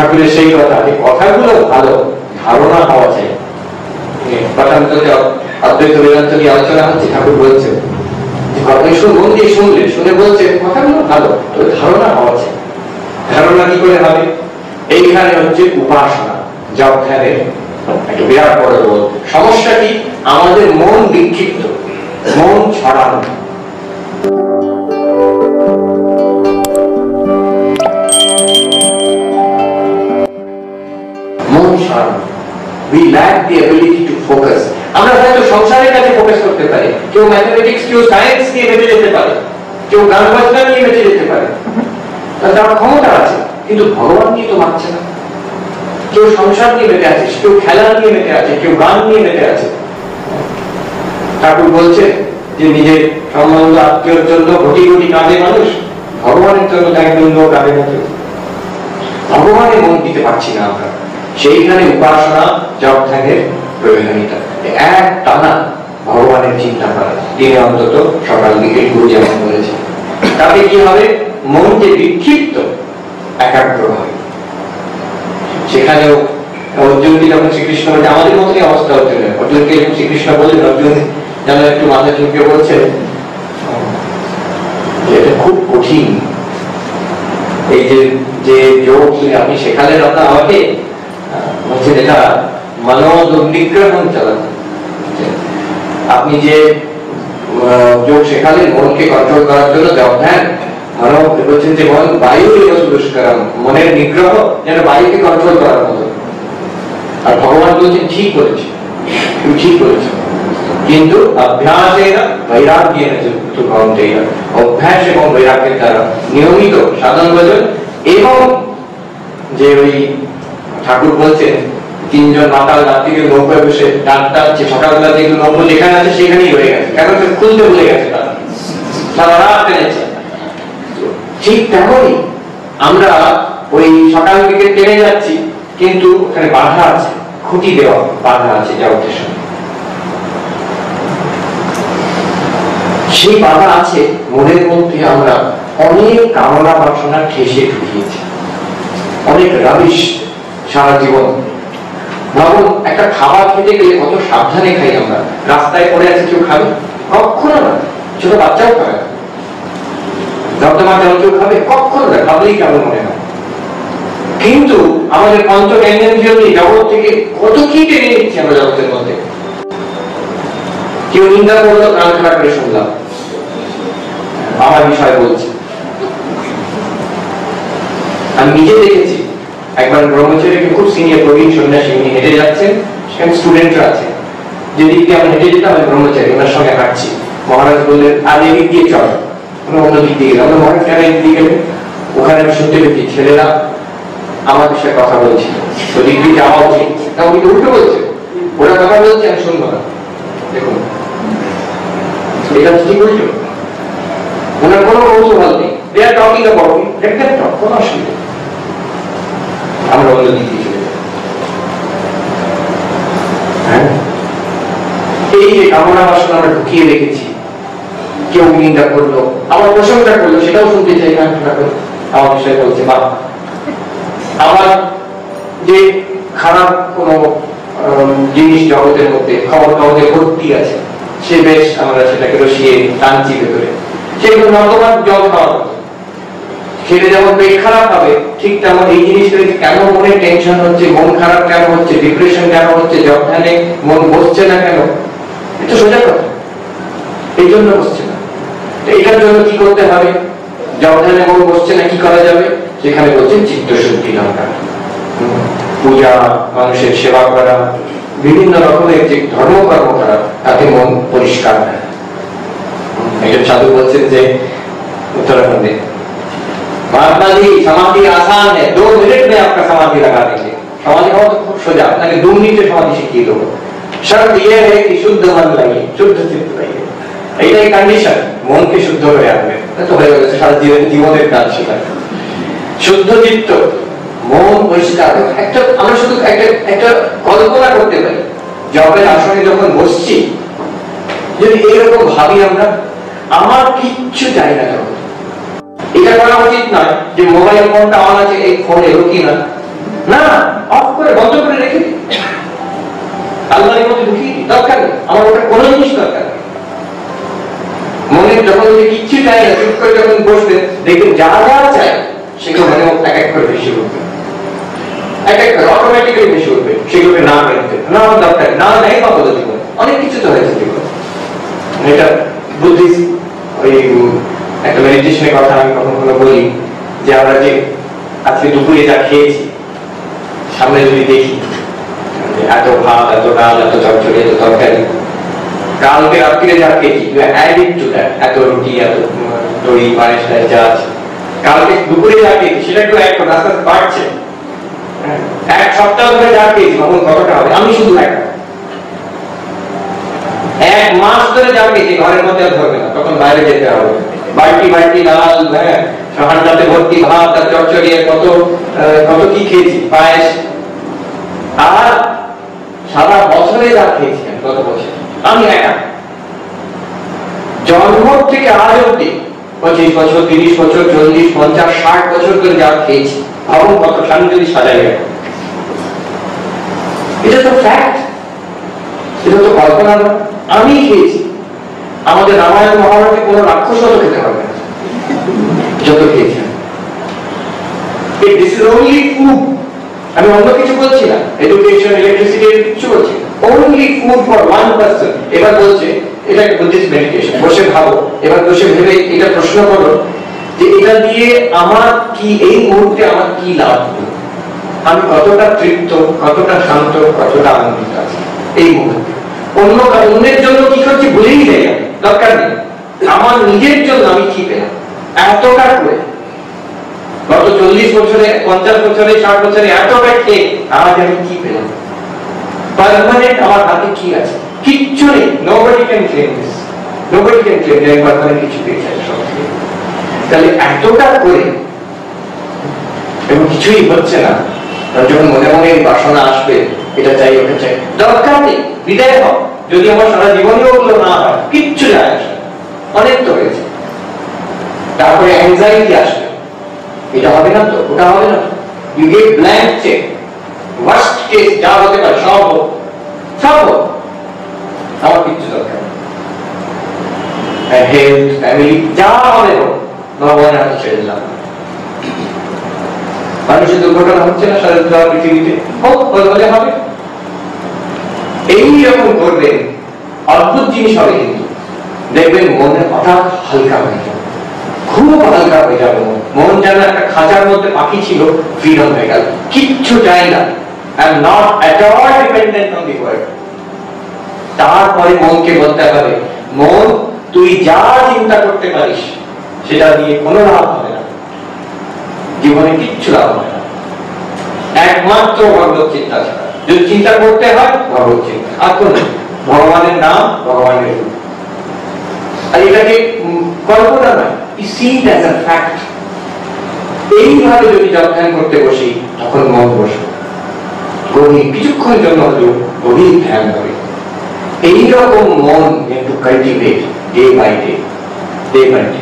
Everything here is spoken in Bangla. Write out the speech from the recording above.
ঠাকুরের সেই কথা, যে কথাগুলো ভালো, ধারণা হওয়া চাই। কথান্তরে অদ্বৈত বেদান্ত নিয়ে আলোচনা হচ্ছে, ঠাকুর বলছেন মন দিয়ে শুনলে, শুনে বলছে কথাগুলো ভালো, তবে ধারণা হওয়া চাই। ধারণা কি করে হবে? এইখানে হচ্ছে উপাসনা, জপ ধ্যানের একটা বিরাট বড় রোল। সমস্যা কি? আমাদের মন বিক্ষিপ্ত, মন ছড়ানো। মন ছড়ানো, we lack the ability to focus. আমরা হয়তো সংসারের কাছে ফোকাস করতে পারি, কেউ ম্যাথমেটিক্স, কেউ সায়েন্স নিয়ে বেঁচে যেতে পারে, কেউ গান বাজনা নিয়ে বেঁচে যেতে পারে, তার ক্ষমতা আছে, কিন্তু ভগবান নিয়ে তো মানছে না। কেউ সংসার নিয়ে বেঁচে আছে, কেউ খেলা নিয়ে বেঁচে আছে, কেউ গান নিয়ে বেঁচে আছে। ঠাকুর বলছে যে নিজের সম্বন্ধ আত্মীয়র জন্য কোটি কোটি কাঁদে মানুষ, ভগবানের জন্য একজন লোক কাঁদে না। ভগবানের মন দিতে পারছি না আমরা, সেইখানে উপাসনা, জপ ধ্যানের প্রয়োজনীয়তা। এক টানা ভগবানের চিন্তা করা, দিনে অন্তত সকাল দিকে গুরু যেমন বলেছে, তাতে কি হবে? মন যে বিক্ষিপ্ত, একাগ্র হয়। সেখানেও অর্জুনকে যখন শ্রীকৃষ্ণ বলছে, আমাদের মতনই অবস্থা অর্জুনের, অর্জুনকে শ্রীকৃষ্ণ বললেন, অর্জুন যেন একটু মাথা ঝুঁকে বলছে এটা খুব কঠিন, এই যে যোগ আপনি শেখালেন আপনার আমাকে, বলছে এটা মানব নিগ্রহণ চালানো। আপনি যে যোগ শেখালেন মনকে কন্ট্রোল করার জন্য, জপ ধ্যান, মানব বলছেন যে মন বায়ু দুষ্করম, মনের নিগ্রহ যেন বায়ুকে কন্ট্রোল করার মতো। আর ভগবান বলছেন ঠিক করেছে, তুমি ঠিক করেছ, কিন্তু অভ্যাসেন বৈরাগ্যেন যুক্তো কৌন্তেয়, অভ্যাস এবং বৈরাগ্যের দ্বারা নিয়মিত সাধন ভজন। এবং যে ওই ঠাকুর বলছেন তিনজন মাতাল রাত্রিকে নৌকায় বসে ডাক টানছে, সকালবেলা যেগুলো নৌকো যেখানে আছে সেখানেই রয়ে গেছে, কেন খুলতে ভুলে গেছে, তারা সারা রাত টেনেছে। ঠিক তেমনই আমরা ওই সকাল দিকে টেনে যাচ্ছি, কিন্তু ওখানে বাধা আছে, খুঁটি দেওয়া বাধা আছে, যা উদ্দেশ্য সেই বাধা আছে মনের মধ্যে। আমরা অনেক কামনা বাসনা ঠেসে ঢুকিয়েছি, অনেক রাবিশ সারা জীবন। ভাবুন, একটা খাবার খেতে গেলে কত সাবধানে খাই আমরা। রাস্তায় পড়ে আছে, কেউ খাবে? কখনো না। ছোট বাচ্চাও খাবে না, নর্দমা জল কেউ খাবে? কখনো না, খাবলেই কেমন মনে হয়। কিন্তু আমাদের পঞ্চ জ্ঞানেন্দ্রিয় নিয়ে জগৎ থেকে কত কি টেনে নিচ্ছি আমরা জগতের মধ্যে। কেউ নিন্দা করলো, কান খারাপ করে শুনলাম, আমার বিষয় বলছে। আমি নিজে দেখেছি, একবার ব্রহ্মচারী খুব সিনিয়র প্রবীণ সন্ন্যাসী, উনি হেঁটে যাচ্ছেন, সেখানে স্টুডেন্টরা আছে। যেদিক দিয়ে আমরা হেঁটে যেতাম, আমি ব্রহ্মচারী ওনার সঙ্গে হাঁটছি। মহারাজ বললেন আর এদিক দিয়ে চল, অন্য দিক দিয়ে গেলাম। মহারাজ কেন এদিক দিয়ে গেলেন? ওখানে আমি শুনতে পেয়েছি ছেলেরা আমাদের সাথে কথা বলছিল, ওদিক দিয়ে যাওয়া উচিত। তা উনি তো উল্টো বলছে, ওরা কথা বলছে, আমি শুনবো না। দেখুন, এটা ঠিক উল্টো। ওনার কোনো কৌতূহল নেই, they are talking about me, let them talk, কোনো অসুবিধা। আমরা অন্য দিক দিয়ে চলে যাই। হ্যাঁ, এই যে কামনা বাসনা আমরা ঢুকিয়ে রেখেছি, কেউ নিন্দা করলো, আমার প্রশংসা করলো, সেটাও শুনতে চাই না। আমার বিষয় বলছে বা আমার যে খারাপ কোনো জিনিস জগতের মধ্যে, খবর কাগজে ভর্তি আছে, সে বেশ আমরা সেটাকে রসিয়ে টানছি ভেতরে। সেগুলো নর্দমার জল খাওয়ার মতো, খেলে যেমন পেট খারাপ হবে, ঠিক তেমন এই জিনিসটা কেন মনে টেনশন হচ্ছে, মন খারাপ কেন হচ্ছে, ডিপ্রেশন কেন হচ্ছে, জব ধ্যানে মন বসছে না কেন, এটা সোজা কথা। এই জন্য বসছে না। এটার জন্য কি করতে হবে? জব ধ্যানে মন বসছে না, কি করা যাবে? সেখানে বলছে চিত্তশুদ্ধি দরকার, পূজা, মানুষের সেবা করা, বিভিন্ন রকমের যে ধর্মকর্ম করা, তাতে মন পরিষ্কার হয়। একজন সাধু বলছেন যে उत्तराखंड महात्मा जी समाधि आसान है, 2 मिनट में आपका समाधि लगा देंगे। समाधि हो तो खूब सोजा, আপনাকে 2 মিনিটে সমাধি শিখিয়ে দেবো। শর্ত ये है कि शुद्ध मन लाइए, शुद्ध चित्त लाइए। এইটাই কন্ডিশন, মনকে শুদ্ধ করে আনবে। তো হয়ে গেছে সারা জীবনের কাজ সেটা। শুদ্ধ চিত্ত, মন পরিষ্কার। একটা আমরা শুধু একটা কল্পনা করতে পারি, জবের আসনে যখন বসছি, যদি এইরকম ভাবি আমরা, আমার কিচ্ছু চাই না জগৎ। এটা করা উচিত নয় যে মোবাইল ফোনটা অন আছে, এই ফোন এলো কিনা, যা যা চাই সেগুলো মানে এক এক করে ভেসে উঠবে, এক এক করে অটোমেটিক্যালি ভেসে উঠবে, সেগুলোকে না করতে না দরকার না নাই বা পদ্ধতি করে অনেক কিছু তো হয়েছে যেগুলো। এটা বুদ্ধিস্ট ওই একটা মেডিটেশনের কথা আমি কখনো বলি যে আমরা যে আজকে দুপুরে যা খেয়েছি সামনে যদি দেখি এত ভাত, এত ডাল, এত চচ্চড়ি, এত তরকারি, কালকে রাত্রিরে যা খেয়েছি এত রুটি, এত দই, পায়েস যা আছে, কালকে দুপুরে যা খেয়েছি সেটা একটু এক আস্তে আস্তে বাড়ছে। এক সপ্তাহ ধরে যা খেয়েছি তখন কতটা হবে? আমি শুধু এক মাস ধরে যা খেয়েছি ঘরের মধ্যে আর ধরবে না, তখন বাইরে যেতে হবে, বালতি বালতি ডাল, হাঁড়িতে ভর্তি ভাত আর চচ্চড়ি, কত কত কি খেয়েছি, পায়েস। আর সারা বছরে যা খেয়েছি গত বছর আমি একা, জন্ম থেকে আজ অব্দি 25 বছর, 30 বছর, 40, 50, 60 বছর ধরে যা খেয়েছি, ভাবুন কত সামনে যদি সাজাই গেল। এটা তো ফ্যাক্ট, এটা তো কল্পনা না। আমি খেয়েছি, আমাদের রামায়ণ মহাভারতে কোনো রাক্ষস তো খেতে পারবে না যত খেয়েছি। দিস ইজ অনলি ফুড, আমি অন্য কিছু বলছি না, এডুকেশন, ইলেকট্রিসিটি কিছু বলছি, only food for one person. এবার বলছে এটা একটা বুদ্ধিস্ট মেডিটেশন, বসে ভাবো, এবার বসে ভেবে এটা প্রশ্ন করো যে এটা দিয়ে আমার কি, এই মুহূর্তে আমার কি লাভ হলো, আমি কতটা তৃপ্ত, কতটা শান্ত, কতটা আনন্দিত আছি এই মুহূর্তে। অন্যের জন্য কি করছি ভুলেই যাই, দরকার নেই, আমার নিজের জন্য আমি কি পেলাম এতটা করে। গত 40 বছরে, 50 বছরে, 60 বছরে এতটা খেয়ে আজ আমি কি পেলাম? পার্মানেন্ট আমার হাতে কি আছে? কিচ্ছু নেই। Nobody can claim this, nobody can claim যে আমি পার্মানেন্ট কিছু পেয়েছি সব থেকে। তাহলে এতটা করে এবং কিছুই হচ্ছে না, যখন মনে মনে বাসনা আসবে এটা চাই ওটা চাই, দরকার নেই, বিদায় হও। যদি আমার সারা জীবনেও ওগুলো না হয় কিচ্ছু যায় আসে, অনেক তো হয়েছে। তারপরে অ্যাংজাইটি আসবে, এটা হবে না তো, ওটা হবে না, you get blank cheque, worst case যা হতে পারে সব হোক, সব হোক, আমার কিচ্ছু দরকার নেই। হেলথ, ফ্যামিলি যা হবে হোক, ভগবানের হাতে ছেড়ে দিলাম। মানুষের দুর্ঘটনা হচ্ছে না সারা পৃথিবীতে, হোক বলে হবে। এইরকম করবেন, অদ্ভুত জিনিস হবে, কিন্তু দেখবেন মনে হঠাৎ হালকা হয়ে যাবে, খুব হালকা হয়ে যাবে। মন যেন একটা খাঁচার মধ্যে পাখি ছিল, ফ্রিডম হয়ে গেল, কিচ্ছু চাই না, I am not at all dependent on the world. তারপরে মনকে বলতে হবে, মন তুই যা চিন্তা করতে পারিস সেটা দিয়ে কোনো লাভ হবে না, জীবনে কিচ্ছু লাভ হবে না, একমাত্র ভগবত চিন্তা ছাড়া। যদি চিন্তা করতে হয় ভগবত চিন্তা, আর কোন ভগবানের নাম, ভগবানের রূপ। আর এটাকে কল্পনা নয়, see it as a fact. এইভাবে যদি ধ্যান করতে বসি তখন মন বসবে, গভীর কিছুক্ষণ জন্য হলেও গভীর ধ্যান করে। এইরকম মন একটু cultivate day by day, day by day.